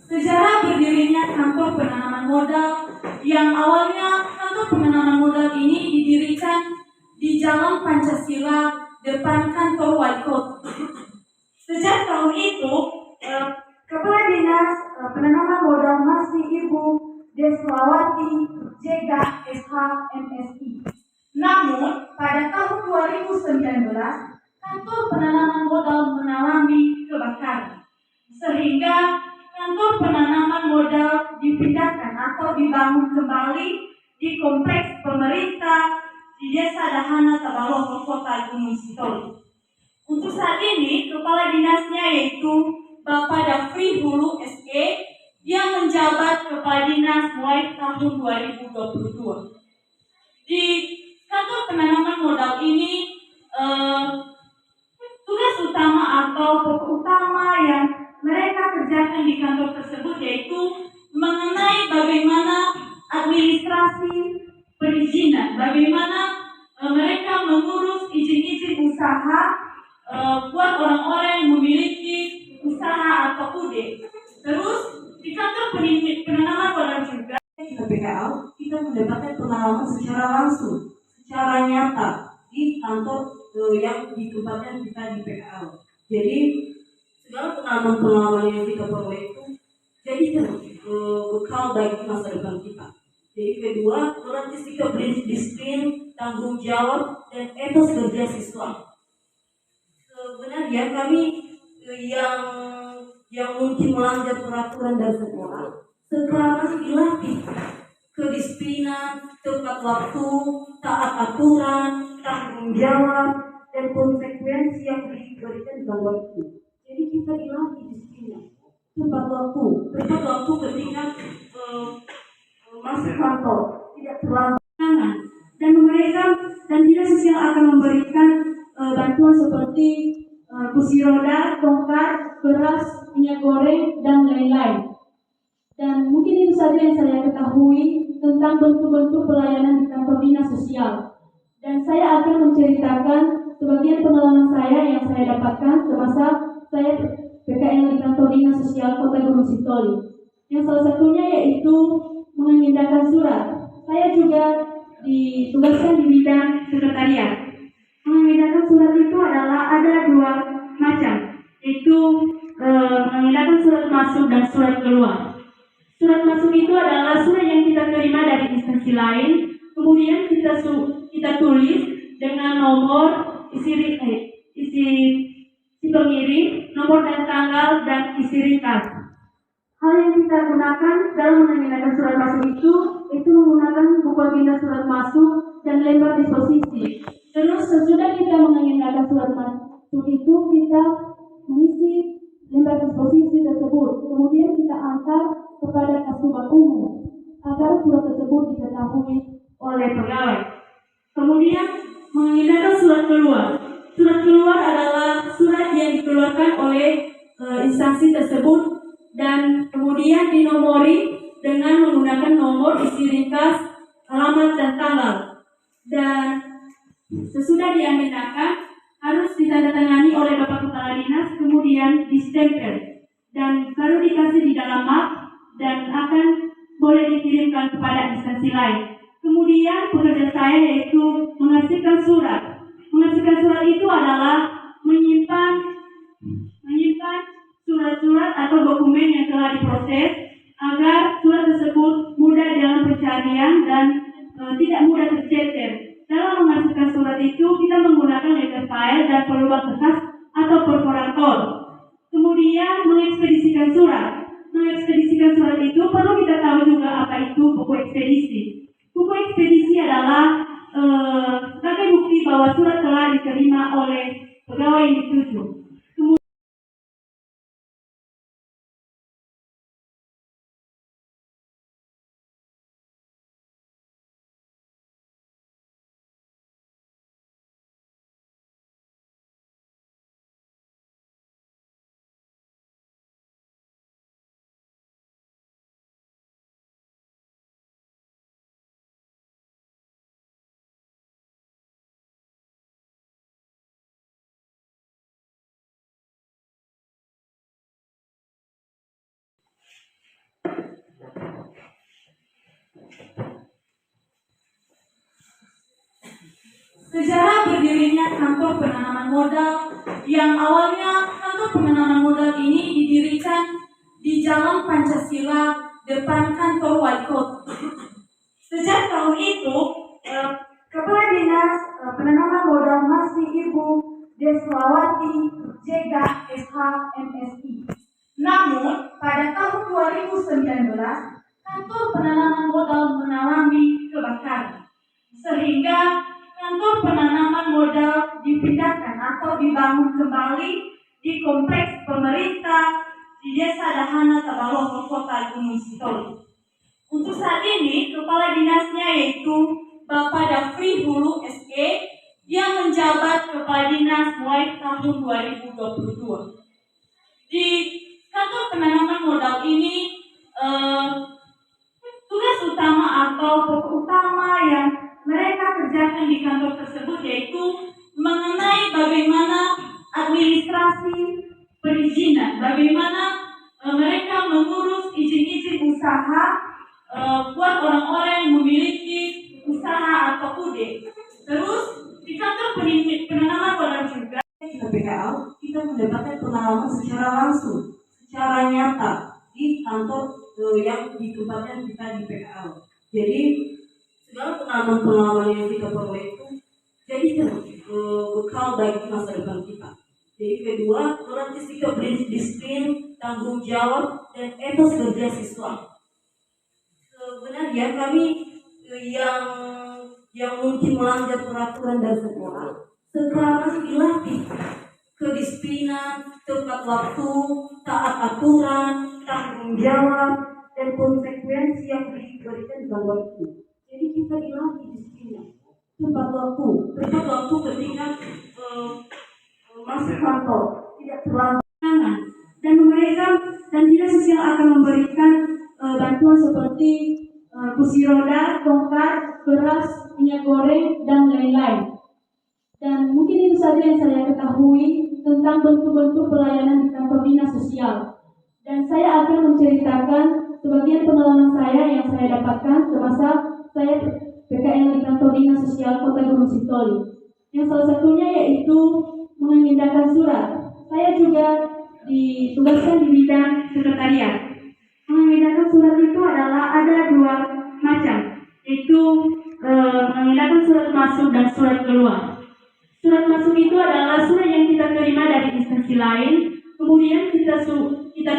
Sejarah berdirinya kantor penanaman modal yang awalnya kantor penanaman modal ini didirikan di Jalan Pancasila depan kantor wali kota. Sejak tahun itu, Kepala Dinas Penanaman Modal masih Ibu Deslawati Jega SH MSI. Namun, pada tahun 2019, kantor penanaman modal mengalami kebakaran, sehingga kantor penanaman modal dipindahkan atau dibangun kembali di kompleks pemerintah di Desa Dahana Tabalong, Kota Gunung Sitoli. Untuk saat ini, kepala dinasnya yaitu Bapak Dafri Hulu SE yang menjabat kepala dinas mulai tahun 2022. Di kantor penanaman modal ini, tugas utama atau pokok utama yang mereka kerjakan di kantor tersebut yaitu mengenai bagaimana administrasi perizinan, bagaimana mereka mengurus izin-izin usaha buat orang-orang yang memiliki usaha atau UD. Terus di kantor penanaman modal juga kita PKL, kita mendapatkan pengalaman secara langsung, secara nyata di kantor yang ditempatkan kita di PKL. Jadi segala pengalaman-pengalaman yang kita peroleh itu jadi bekal bagi masa depan kita. Jadi kedua, melatih sikap disiplin, tanggung jawab, dan etos kerja siswa. Sebenarnya kami yang mungkin melanggar peraturan dan sekolah sekarang dilatih kedisiplinan, tepat waktu, taat aturan, tanggung jawab, dan konsekuensi yang diberikan dalam waktu. Jadi kita dilatih disiplin, tepat waktu ketika masuk kantor, tidak terlambat, dan mereka dan dinas sosial akan memberikan bantuan seperti kursi roda, tongkat, beras, minyak goreng, dan lain-lain. Dan mungkin itu saja yang saya ketahui tentang bentuk-bentuk pelayanan di kantor dinas sosial. Dan saya akan menceritakan sebagian pengalaman saya yang saya dapatkan semasa saya PKL di kantor dinas sosial Kota Gunung Sitoli. Yang salah satunya yaitu mengindahkan surat. Saya juga ditugaskan di bidang sekretariat. Mengindahkan surat itu adalah ada dua macam, yaitu mengindahkan surat masuk dan surat keluar. Surat masuk itu adalah surat yang kita terima dari instansi lain, kemudian kita tulis dengan nomor isi pengirim, nomor dan tanggal, dan isi ringkas. Hal yang kita gunakan dalam mengindahkan surat masuk itu menggunakan buku agenda surat masuk dan lembar disposisi. Terus sesudah kita mengindahkan surat masuk itu kita mengisi lembar disposisi tersebut, kemudian kita antar kepada Kasubag Umum agar surat tersebut diketahui oleh pegawai. Kemudian mengindahkan surat keluar. Surat keluar adalah surat yang dikeluarkan oleh instansi tersebut dan kemudian dinomori dengan menggunakan nomor, isi ringkas, alamat, dan tanggal. Dan sesudah diamanahkan harus ditandatangani oleh Bapak Kepala Dinas, kemudian distempel dan baru dikasih di dalam map dan akan boleh dikirimkan kepada instansi lain. Kemudian pekerjaan saya yaitu menghasilkan surat. Menghasilkan surat itu adalah menyimpan surat-surat atau dokumen yang telah diproses agar surat tersebut mudah dalam pencarian dan tidak mudah tercecer. Dalam menghasilkan surat itu kita menggunakan letter file dan pelubang kertas atau perforator. Kemudian mengekspedisikan surat. Mengekspedisikan surat itu perlu kita tahu juga apa itu buku ekspedisi. Buku ekspedisi adalah sebagai bukti bahwa surat telah diterima oleh pegawai yang dituju. Sejarah berdirinya kantor penanaman modal yang awalnya kantor penanaman modal ini didirikan di Jalan Pancasila depan kantor wali kota. Sejak tahun itu, Kepala Dinas Penanaman Modal masih Ibu Deswawati Jega SH MSI. Namun, pada tahun 2019, kantor penanaman modal mengalami kebakaran, sehingga kantor penanaman modal dipindahkan atau dibangun kembali di kompleks pemerintah di Desa Dahana Tabaloto, Kota Gunung Sitoli. Untuk saat ini, kepala dinasnya yaitu Bapak Dafri Hulu SE yang menjabat kepala dinas mulai tahun 2022. Di kantor penanaman modal ini, tugas utama atau pokok utama yang mereka kerjakan di kantor tersebut yaitu mengenai bagaimana administrasi perizinan, bagaimana mereka mengurus izin-izin usaha buat orang-orang yang memiliki usaha atau UD. Terus di kantor penanaman modal juga kita PKL, kita mendapatkan pengalaman secara langsung, secara nyata di kantor yang ditempatkan kita di PKL. Jadi segala pengalaman-pengalaman yang kita peroleh itu jadi bekal bagi masa depan kita. Jadi kedua, melatih sikap disiplin, tanggung jawab, dan etos kerja siswa. Sebenarnya kami yang mungkin melanggar peraturan dan sekolah sekarang dilatih kedisiplinan, tepat waktu, taat aturan, tanggung jawab, dan konsekuensi yang diberikan dalam waktu. Jadi kita dilatih disiplinnya, tepat waktu ketika masuk kantor, tidak terlalu tangan, dan mereka dan dinas sosial akan memberikan bantuan seperti kursi roda, tongkat, beras, minyak goreng, dan lain-lain. Dan mungkin itu saja yang saya ketahui tentang bentuk-bentuk pelayanan di kantor dinas sosial. Dan saya akan menceritakan sebagian pengalaman saya yang saya dapatkan semasa saya PKL di kantor dinas sosial Kota Gunung Sitoli. Yang salah satunya yaitu mengindahkan surat. Saya juga ditugaskan di bidang sekretariat. Mengindahkan surat itu adalah ada dua macam, yaitu mengindahkan surat masuk dan surat keluar. Surat masuk itu adalah surat yang kita terima dari instansi lain, kemudian kita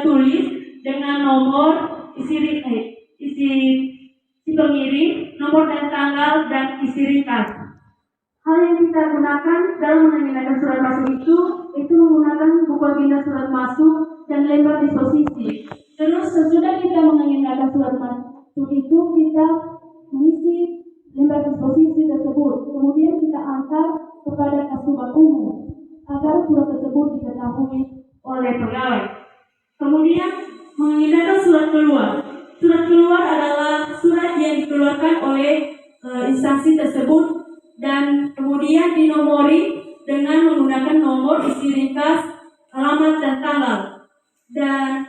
tulis dengan nomor isi pengirim, nomor dan tanggal, dan isi ringkas. Hal yang kita gunakan dalam mengindahkan surat masuk itu menggunakan buku agenda surat masuk dan lembar disposisi. Terus sesudah kita mengindahkan surat masuk itu, kita mengisi lembar disposisi tersebut. Kemudian kita antar kepada Kasubag Umum agar surat tersebut diketahui oleh pegawai. Kemudian mengindahkan surat keluar. Surat keluar adalah surat yang dikeluarkan oleh instansi tersebut dan kemudian dinomori dengan menggunakan nomor, isi ringkas, alamat, dan tanggal. Dan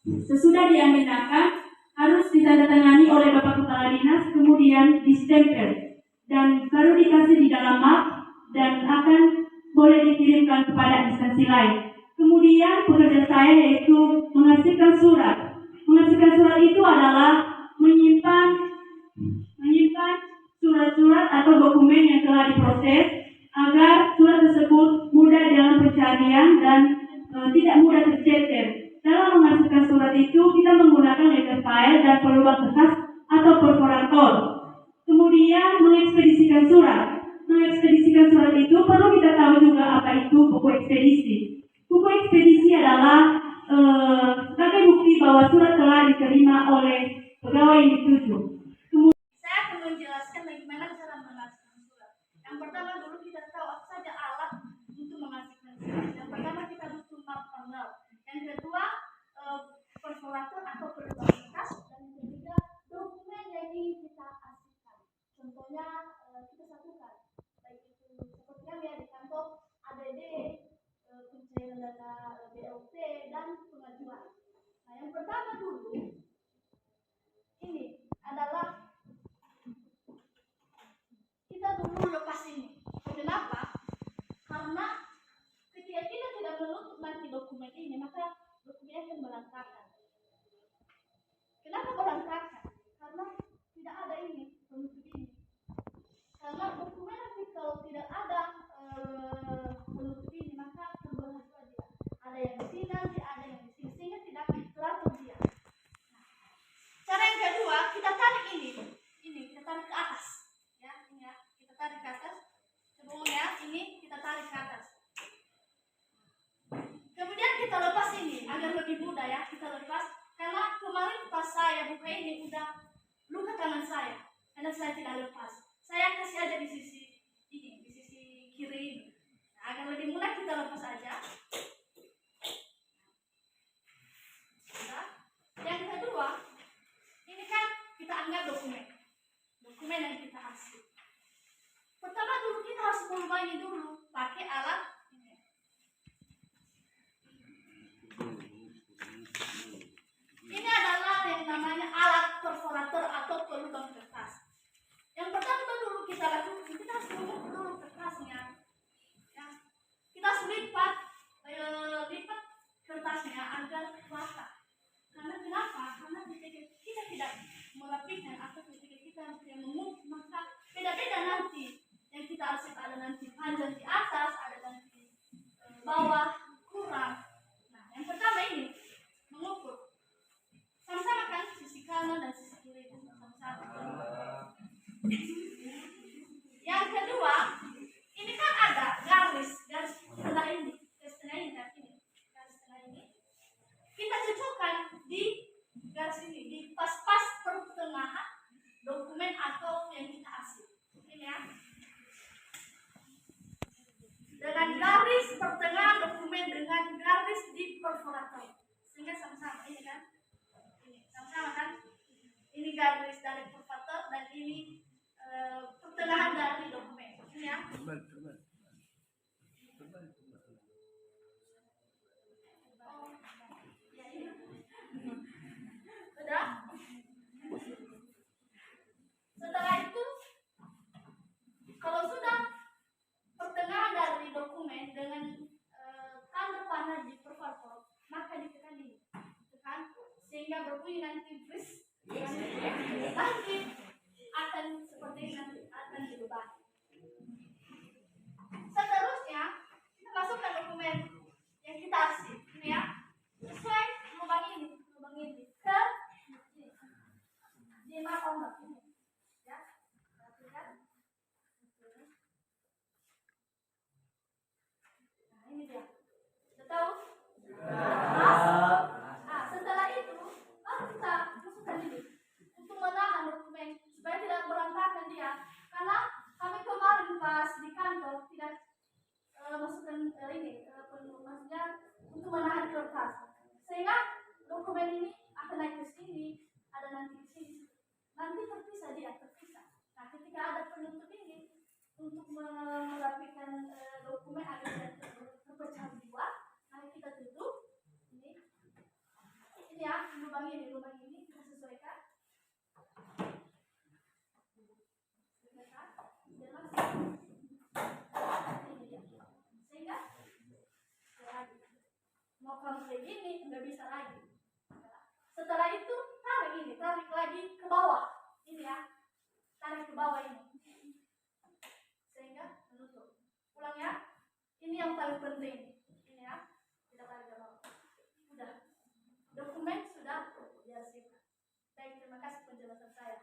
sesudah diamanahkan harus ditandatangani oleh Bapak Kepala Dinas, kemudian distempel dan baru dikasih di dalam map dan akan boleh dikirimkan kepada instansi lain. Kemudian pekerjaan saya yaitu menghasilkan surat. Menghasilkan surat itu adalah menyimpan surat-surat atau dokumen yang telah diproses agar surat tersebut mudah dalam pencarian dan tidak mudah tercecer. Dalam menghasilkan surat itu kita menggunakan letter file dan pelubang kertas atau perforator. Kemudian mengekspedisikan surat. Mengekspedisikan surat itu perlu kita tahu juga apa itu buku ekspedisi. Buku ekspedisi adalah sebagai bukti bahwa surat telah diterima oleh pegawai yang dituju. Saya akan menjelaskan bagaimana cara menghasilkan surat. Yang pertama dulu kita tahu apa saja alat untuk menghasilkan surat. Yang pertama kita butuh map tanggal. Yang kedua perforator atau pelubang kertas. Dan yang ketiga dokumen yang ingin kita hasilkan. Contohnya kita satukan. Baik itu seperti yang ya di kantor ADD, pencairan data BLT dan pengajuan. Nah yang pertama dulu ini adalah buka ini udah luka tangan saya karena saya tidak lepas. Saya kasih aja di sisi ini, di sisi kiri ini. Nah, agar lebih mudah kita lepas aja. Nah, yang kedua, ini kan kita anggap dokumen yang kita hasil. Pertama dulu kita harus merubah ini dulu pakai alat ini. Ini adalah yang namanya alat perforator atau pelubang kertas. Yang pertama dulu kita lakukan, kita harus mengukur dulu kertasnya. Ya. Kita harus lipat kertasnya agar rata. Karena kenapa? Karena ketika kita tidak merapikan atau ketika kita tidak mengukur, maka beda-beda nanti. Yang kita harus ada nanti panjang di atas, ada nanti bawah, kurang. Nah, yang pertama ini mengukur. Sama-sama kan sisi kanan dan sisi kiri sama-sama. Yang kedua, ini kan ada garis setengah ini, garis setengah ini. Kita cocokkan di garis ini, di pas-pas pertengahan dokumen atau yang kita hasil. Ini ya. Dengan garis pertengahan dokumen dengan garis di perforator, sehingga sama-sama ini kan. Sama-sama kan? Ini garis dari perforator dan ini pertengahan dari dokumen. Ini ya. Sudah? Setelah itu, kalau sudah pertengahan dari dokumen dengan tanda panah di perforator, maka ditekan ini. Tekan sehingga berbunyi nanti bris. Nanti akan seperti ini, nanti akan dirubah. Seterusnya kita masukkan dokumen yang kita hasil ini ya, sesuai lubang ini ke di enggak ini ya, perhatikan. Nah ini dia, sudah tahu? Setelah itu baru kita masukkan ini untuk menahan dokumen supaya tidak berantakan dia, karena kami kemarin pas di kantor tidak masukkan ini maksudnya untuk menahan kertas, sehingga dokumen ini akan naik ke sini, ada nanti di sini, nanti terpisah dia. Nah ketika ada penutup ini untuk merapikan dokumen agar tidak terpecah dua, nah kita tutup ini ya, lubang ini kita sesuaikan. Sehingga mau kamu kayak gini nggak bisa lagi. Setelah itu tarik lagi ke bawah ini ya, tarik ke bawah ini sehingga menutup. Ulang ya, ini yang paling penting ini ya, kita tarik ke bawah. Udah, dokumen sudah dihasilkan. Baik, terima kasih penjelasan saya.